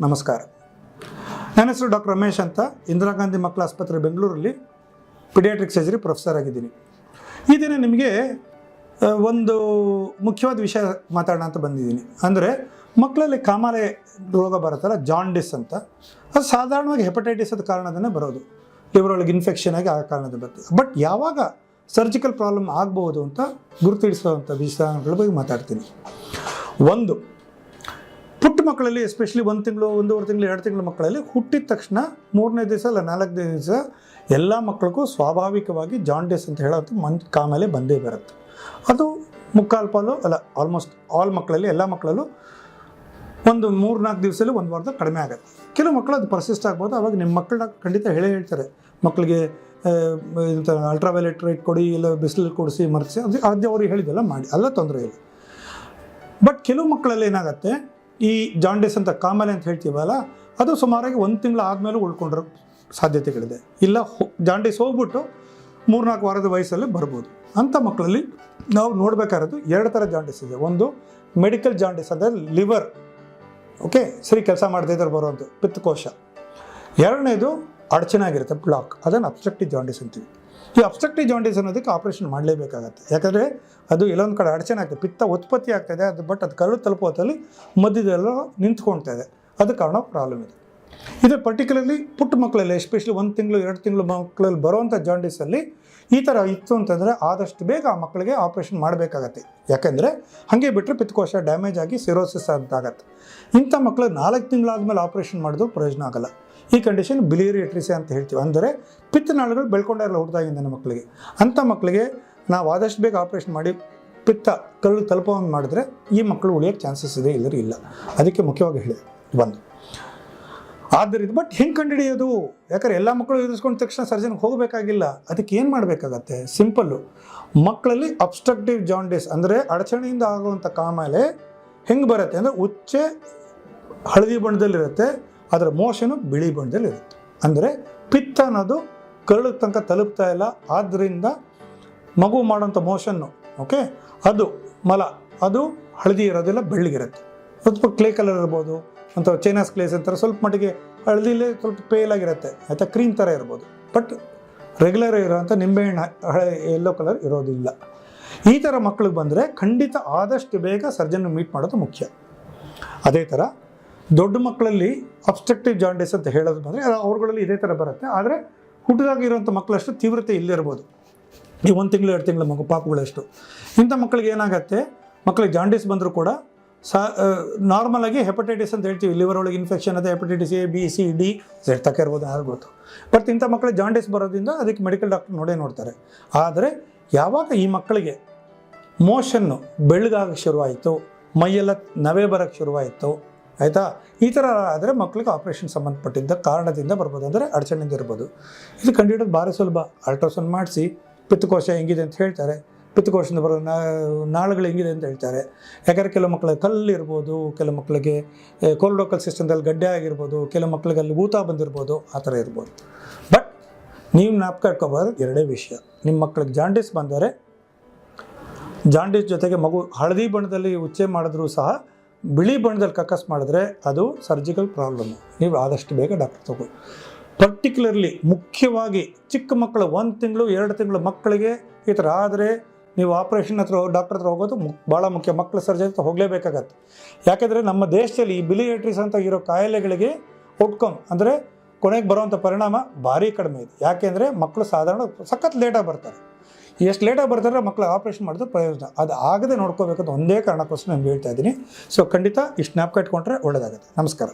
ನಮಸ್ಕಾರ. ನನ್ನ ಹೆಸರು ಡಾಕ್ಟರ್ ರಮೇಶ್ ಅಂತ, ಇಂದಿರಾ ಗಾಂಧಿ ಮಕ್ಕಳ ಆಸ್ಪತ್ರೆ ಬೆಂಗಳೂರಲ್ಲಿ ಪಿಡಿಯಾಟ್ರಿಕ್ ಸರ್ಜರಿ ಪ್ರೊಫೆಸರ್ ಆಗಿದ್ದೀನಿ. ಈ ದಿನ ನಿಮಗೆ ಒಂದು ಮುಖ್ಯವಾದ ವಿಷಯ ಮಾತಾಡೋಣ ಅಂತ ಬಂದಿದ್ದೀನಿ. ಅಂದರೆ ಮಕ್ಕಳಲ್ಲಿ ಕಾಮಾಲೆ ರೋಗ ಬರುತ್ತಲ್ಲ, ಜಾಂಡಿಸ್ ಅಂತ, ಅದು ಸಾಧಾರಣವಾಗಿ ಹೆಪಟೈಟಿಸ್ ಅದ ಕಾರಣದಿಂದ ಬರೋದು, ಲಿವರ್ ಒಳಗೆ ಇನ್ಫೆಕ್ಷನ್ ಆಗಿ ಆ ಕಾರಣದಿಂದ ಬರ್ತದೆ. ಬಟ್ ಯಾವಾಗ ಸರ್ಜಿಕಲ್ ಪ್ರಾಬ್ಲಮ್ ಆಗ್ಬೋದು ಅಂತ ಗುರುತಿಡಿಸುವಂಥ ವಿಷಯಗಳ ಬಗ್ಗೆ ಮಾತಾಡ್ತೀನಿ. ಒಂದು, ಪುಟ್ಟ ಮಕ್ಕಳಲ್ಲಿ ಎಸ್ಪೆಷಲಿ 1 ತಿಂಗಳು, 1.5 ತಿಂಗಳು, 2 ತಿಂಗಳ ಮಕ್ಕಳಲ್ಲಿ ಹುಟ್ಟಿದ ತಕ್ಷಣ 3ನೇ ದಿವಸ ಅಲ್ಲ 4ನೇ ದಿವಸ ಎಲ್ಲ ಮಕ್ಕಳಿಗೂ ಸ್ವಾಭಾವಿಕವಾಗಿ ಜಾಂಡಿಸ್ ಅಂತ ಹೇಳೋದು ಕಾಮಾಲೆ ಬಂದೇ ಬರುತ್ತೆ. ಅದು ಮುಕ್ಕಾಲು ಪಾಲು ಅಲ್ಲ, ಆಲ್ಮೋಸ್ಟ್ ಆಲ್ ಮಕ್ಕಳಲ್ಲಿ, ಎಲ್ಲ ಮಕ್ಕಳಲ್ಲೂ ಒಂದು 3-4 ದಿವಸದಲ್ಲಿ 1 ವಾರದಲ್ಲಿ ಕಡಿಮೆ ಆಗುತ್ತೆ. ಕೆಲವು ಮಕ್ಕಳು ಅದು ಪರ್ಸಿಸ್ಟ್ ಆಗ್ಬೋದು. ಅವಾಗ ನಿಮ್ಮ ಮಕ್ಕಳನ್ನ ಖಂಡಿತ ಹೇಳ್ತಾರೆ, ಮಕ್ಕಳಿಗೆ ಇಂಥ ಅಲ್ಟ್ರಾವೈಲೆಟ್ ಲೈಟ್ ಕೊಡಿ, ಇಲ್ಲ ಬಿಸಿಲು ಕೊಡಿಸಿ ಮರೆಸಿ, ಅದು ಅವ್ರಿಗೆ ಹೇಳಿದೆಲ್ಲ ಮಾಡಿ, ಅಲ್ಲ ತೊಂದರೆ ಇಲ್ಲ. ಬಟ್ ಕೆಲವು ಮಕ್ಕಳಲ್ಲಿ ಏನಾಗುತ್ತೆ, ಈ ಜಾಂಡಿಸ್ ಅಂತ ಕಾಮಾಲೆ ಅಂತ ಹೇಳ್ತೀವಲ್ಲ, ಅದು ಸುಮಾರಾಗಿ 1 ತಿಂಗಳು ಆದಮೇಲೆ ಉಳ್ಕೊಂಡಿರೋ ಸಾಧ್ಯತೆಗಳಿದೆ. ಇಲ್ಲ ಜಾಂಡಿಸ್ ಹೋಗ್ಬಿಟ್ಟು 3-4 ವಾರದ ವಯಸ್ಸಲ್ಲಿ ಬರ್ಬೋದು. ಅಂಥ ಮಕ್ಕಳಲ್ಲಿ ನಾವು ನೋಡಬೇಕಾಗಿರೋದು 2 ಥರ ಜಾಂಡಿಸ್ ಇದೆ. ಒಂದು ಮೆಡಿಕಲ್ ಜಾಂಡಿಸ್ ಅಂದರೆ ಲಿವರ್ ಸರಿ ಕೆಲಸ ಮಾಡದೇ ಇದ್ರೆ ಬರುವಂಥ ಪಿತ್ತಕೋಶ. ಎರಡನೇದು ಅಡಚಣೆಯಾಗಿರುತ್ತೆ, ಬ್ಲಾಕ್, ಅದನ್ನು ಅಬ್ಸ್ಟ್ರಕ್ಟಿವ್ ಜಾಂಡಿಸ್ ಅಂತೀವಿ. ಈ ಅಬ್ಸ್ಟ್ರಕ್ಟಿವ್ ಜಾಂಡಿಸ್ ಅನ್ನೋದಕ್ಕೆ ಆಪ್ರೇಷನ್ ಮಾಡಲೇಬೇಕಾಗತ್ತೆ. ಯಾಕಂದರೆ ಅದು ಎಲ್ಲೊಂದು ಕಡೆ ಅಡಚಣೆ ಆಗ್ತದೆ, ಪಿತ್ತ ಉತ್ಪತ್ತಿ ಆಗ್ತಾಯಿದೆ, ಅದು ಬಟ್ ಅದು ಕರಳು ತಲುಪೋದಲ್ಲಿ ಮಧ್ಯದೆಲ್ಲ ನಿಂತ್ಕೊಳ್ತಾ ಇದೆ, ಅದು ಕಾರಣ ಪ್ರಾಬ್ಲಮ್ ಇದೆ. ಇದು ಪರ್ಟಿಕ್ಯುಲರ್ಲಿ ಪುಟ್ಟ ಮಕ್ಕಳಲ್ಲಿ, ಎಸ್ಪೆಷಲಿ 1 ತಿಂಗಳು 2 ತಿಂಗಳು ಮಕ್ಕಳಲ್ಲಿ ಬರುವಂಥ ಜಾಂಡಿಸಲ್ಲಿ ಈ ಥರ ಇತ್ತು ಅಂತಂದರೆ ಆದಷ್ಟು ಬೇಗ ಆ ಮಕ್ಕಳಿಗೆ ಆಪ್ರೇಷನ್ ಮಾಡಬೇಕಾಗತ್ತೆ. ಯಾಕೆಂದರೆ ಹಾಗೆ ಬಿಟ್ಟರೆ ಪಿತ್ತಕೋಶ ಡ್ಯಾಮೇಜ್ ಆಗಿ ಸಿರೋಸಿಸ್ ಅಂತ ಆಗುತ್ತೆ. ಇಂಥ ಮಕ್ಕಳು 4 ತಿಂಗಳಾದಮೇಲೆ ಆಪ್ರೇಷನ್ ಮಾಡಿದ್ರು ಪ್ರಯೋಜನ ಆಗೋಲ್ಲ. ಈ ಕಂಡೀಷನ್ ಬಿಲಿಯರಿ ಎಟ್ರಿಸಿಯಾ ಅಂತ ಹೇಳ್ತೀವಿ. ಅಂದರೆ ಪಿತ್ತನಾಳಗಳು ಬೆಳ್ಕೊಂಡಾರಲ್ಲ ಹುಟ್ಟಿದಾಗಿಂದ ಮಕ್ಕಳಿಗೆ, ಅಂಥ ಮಕ್ಕಳಿಗೆ ನಾವು ಆದಷ್ಟು ಬೇಗ ಆಪ್ರೇಷನ್ ಮಾಡಿ ಪಿತ್ತ ಕರಳು ತಲುಪೋಂಗೆ ಮಾಡಿದ್ರೆ ಈ ಮಕ್ಕಳು ಉಳಿಯೋಕ್ಕೆ ಚಾನ್ಸಸ್ ಇದೆ, ಇಲ್ಲರೂ ಇಲ್ಲ. ಅದಕ್ಕೆ ಮುಖ್ಯವಾಗಿ ಹೇಳಿ ಒಂದು. ಆದ್ದರಿಂದ ಬಟ್ ಹೆಂಗೆ ಕಂಡುಹಿಡಿಯೋದು? ಯಾಕಂದರೆ ಎಲ್ಲ ಮಕ್ಕಳು ಎದುರಿಸ್ಕೊಂಡ ತಕ್ಷಣ ಸರ್ಜನ್ಗೆ ಹೋಗಬೇಕಾಗಿಲ್ಲ. ಅದಕ್ಕೆ ಏನು ಮಾಡಬೇಕಾಗತ್ತೆ? ಸಿಂಪಲ್ಲು. ಮಕ್ಕಳಲ್ಲಿ ಅಬ್ಸ್ಟ್ರಕ್ಟಿವ್ ಜಾಂಡಿಸ್ ಅಂದರೆ ಅಡಚಣೆಯಿಂದ ಆಗುವಂಥ ಕಾಮಾಲೆ ಹೆಂಗೆ ಬರುತ್ತೆ ಅಂದರೆ, ಉಚ್ಚೆ ಹಳದಿ ಬಣ್ಣದಲ್ಲಿರುತ್ತೆ, ಅದರ ಮೋಷನು ಬಿಳಿ ಬಣ್ಣದಲ್ಲಿರುತ್ತೆ. ಅಂದರೆ ಪಿತ್ತ ಅನ್ನೋದು ಕರಳು ತನಕ ತಲುಪ್ತಾ ಇಲ್ಲ, ಆದ್ದರಿಂದ ಮಗು ಮಾಡೋಂಥ ಮೋಷನ್ನು ಅದು ಮಲ ಅದು ಹಳದಿ ಇರೋದಿಲ್ಲ, ಬೆಳ್ಳಗಿರುತ್ತೆ. ಸ್ವಲ್ಪ ಕ್ಲೇ ಕಲರ್ ಇರ್ಬೋದು, ಅಥವಾ ಚೈನಾಸ್ ಕ್ಲೇಸ್ ಅಂತಾರೆ, ಸ್ವಲ್ಪ ಮಟ್ಟಿಗೆ ಹಳದಿಲೇ ಸ್ವಲ್ಪ ಪೇಲಾಗಿರುತ್ತೆ, ಆಯಿತಾ, ಕ್ರೀಮ್ ಥರ ಇರ್ಬೋದು. ಬಟ್ ರೆಗ್ಯುಲರ್ ಇರೋವಂಥ ನಿಂಬೆಹಣ್ಣು ಯೆಲ್ಲೋ ಕಲರ್ ಇರೋದಿಲ್ಲ. ಈ ಥರ ಮಕ್ಕಳಿಗೆ ಬಂದರೆ ಖಂಡಿತ ಆದಷ್ಟು ಬೇಗ ಸರ್ಜನ್ ಮೀಟ್ ಮಾಡೋದು ಮುಖ್ಯ. ಅದೇ ಥರ ದೊಡ್ಡ ಮಕ್ಕಳಲ್ಲಿ ಅಬ್ಸ್ಟ್ರಕ್ಟಿವ್ ಜಾಂಡಿಸ್ ಅಂತ ಹೇಳೋದು ಬಂದರೆ ಅವ್ರುಗಳಲ್ಲಿ ಇದೇ ಥರ ಬರುತ್ತೆ. ಆದರೆ ಹುಟ್ಟಿದಾಗಿರುವಂಥ ಮಕ್ಕಳಷ್ಟು ತೀವ್ರತೆ ಇಲ್ಲಿರ್ಬೋದು. ಈ 1 ತಿಂಗಳು 2 ತಿಂಗಳ ಮಗು ಪಾಪುಗಳಷ್ಟು. ಇಂಥ ಮಕ್ಕಳಿಗೆ ಏನಾಗುತ್ತೆ, ಮಕ್ಕಳಿಗೆ ಜಾಂಡಿಸ್ ಬಂದರೂ ಕೂಡ ನಾರ್ಮಲಾಗಿ ಹೆಪಟೈಟಿಸ್ ಅಂತ ಹೇಳ್ತೀವಿ, ಲಿವರ್ ಒಳಗೆ ಇನ್ಫೆಕ್ಷನ್ ಅದೇ, hepatitis A B C D Z ತಕ್ಕ ಇರ್ಬೋದು, ಯಾರು ಗೊತ್ತು. ಬಟ್ ಇಂಥ ಮಕ್ಕಳಿಗೆ ಜಾಂಡಿಸ್ ಬರೋದ್ರಿಂದ ಅದಕ್ಕೆ ಮೆಡಿಕಲ್ ಡಾಕ್ಟರ್ ನೋಡ್ತಾರೆ. ಆದರೆ ಯಾವಾಗ ಈ ಮಕ್ಕಳಿಗೆ ಮೋಷನ್ನು ಬೆಳ್ಳಗಾಗಕ್ಕೆ ಶುರುವಾಯಿತು, ಮೈಯೆಲ್ಲ ನವೆ ಬರೋಕ್ಕೆ ಶುರುವಾಯಿತು, ಆಯಿತಾ, ಈ ಥರ ಆದರೆ ಮಕ್ಕಳಿಗೆ ಆಪ್ರೇಷನ್ ಸಂಬಂಧಪಟ್ಟಿದ್ದ ಕಾರಣದಿಂದ ಬರ್ಬೋದು, ಅಂದರೆ ಅಡಚಣೆಯಿಂದ ಇರ್ಬೋದು. ಇದು ಕಂಡುಹಿಡಿಯೋದು ಭಾರಿ ಸುಲಭ. ಅಲ್ಟ್ರಾಸೌಂಡ್ ಮಾಡಿಸಿ ಪಿತ್ತಕೋಶ ಹೆಂಗಿದೆ ಅಂತ ಹೇಳ್ತಾರೆ, ಪಿತ್ತಕೋಶದಿಂದ ಬರೋ ನಾಳುಗಳು ಹೆಂಗಿದೆ ಅಂತ ಹೇಳ್ತಾರೆ. ಯಾಕಂದರೆ ಕೆಲವು ಮಕ್ಕಳಿಗೆ ಕಲ್ಲಿರ್ಬೋದು, ಕೆಲವು ಮಕ್ಕಳಿಗೆ ಕೋಲ್ಡೋಕಲ್ ಸಿಸ್ಟಮ್ದಲ್ಲಿ ಗಡ್ಡೆ ಆಗಿರ್ಬೋದು, ಕೆಲವು ಮಕ್ಕಳಿಗೆ ಅಲ್ಲಿ ಊತ ಬಂದಿರ್ಬೋದು, ಆ ಥರ ಇರ್ಬೋದು. ಬಟ್ ನೀವು ಜ್ಞಾಪಕ ಇಟ್ಕೋಬಾರ್ದು 2 ವಿಷಯ. ನಿಮ್ಮ ಮಕ್ಕಳಿಗೆ ಜಾಂಡಿಸ್ ಬಂದರೆ, ಜಾಂಡಿಸ್ ಜೊತೆಗೆ ಮಗು ಹಳದಿ ಬಣ್ಣದಲ್ಲಿ ಉಚ್ಚೆ ಮಾಡಿದ್ರೂ ಸಹ ಬಿಳಿ ಬಣ್ಣದಲ್ಲಿ ಕಕ್ಕಸ್ ಮಾಡಿದ್ರೆ ಅದು ಸರ್ಜಿಕಲ್ ಪ್ರಾಬ್ಲಮ್ಮು. ನೀವು ಆದಷ್ಟು ಬೇಗ ಡಾಕ್ಟರ್ ತಗೋ. ಪರ್ಟಿಕ್ಯುಲರ್ಲಿ ಮುಖ್ಯವಾಗಿ ಚಿಕ್ಕ ಮಕ್ಕಳು 1 ತಿಂಗಳು 2 ತಿಂಗಳು ಮಕ್ಕಳಿಗೆ ಈ ಥರ ಆದರೆ ನೀವು ಆಪ್ರೇಷನ್ ಡಾಕ್ಟರ್ ಹತ್ರ ಹೋಗೋದು ಭಾಳ ಮುಖ್ಯ. ಮಕ್ಕಳ ಸರ್ಜರಿ ಹತ್ರ ಹೋಗಲೇಬೇಕಾಗತ್ತೆ. ಯಾಕೆಂದರೆ ನಮ್ಮ ದೇಶದಲ್ಲಿ ಈ ಬಿಲಿಯಟ್ರಿಸ್ ಅಂತ ಇರೋ ಕಾಯಿಲೆಗಳಿಗೆ ಔಟ್ಕಮ್ ಅಂದರೆ ಕೊನೆಗೆ ಬರೋವಂಥ ಪರಿಣಾಮ ಭಾರಿ ಕಡಿಮೆ ಇದೆ. ಯಾಕೆಂದರೆ ಮಕ್ಕಳು ಸಾಧಾರಣ ಸಖತ್ ಲೇಟಾಗಿ ಬರ್ತಾರೆ. ಎಷ್ಟು ಲೇಟಾಗಿ ಬರ್ತಾರೆ ಮಕ್ಕಳು ಆಪ್ರೇಷನ್ ಮಾಡಿದ್ರೆ ಪ್ರಯೋಜನ. ಅದು ಆಗದೆ ನೋಡ್ಕೋಬೇಕಂತ ಒಂದೇ ಕಾರಣಕ್ಕೋಸ್ಕರ ನಾನು ಹೇಳ್ತಾ ಇದ್ದೀನಿ. ಸೊ ಖಂಡಿತ ಇಷ್ಟು ಜ್ಞಾಪಕ ಇಟ್ಕೊಂಡ್ರೆ ಒಳ್ಳೆಯದಾಗುತ್ತೆ. ನಮಸ್ಕಾರ.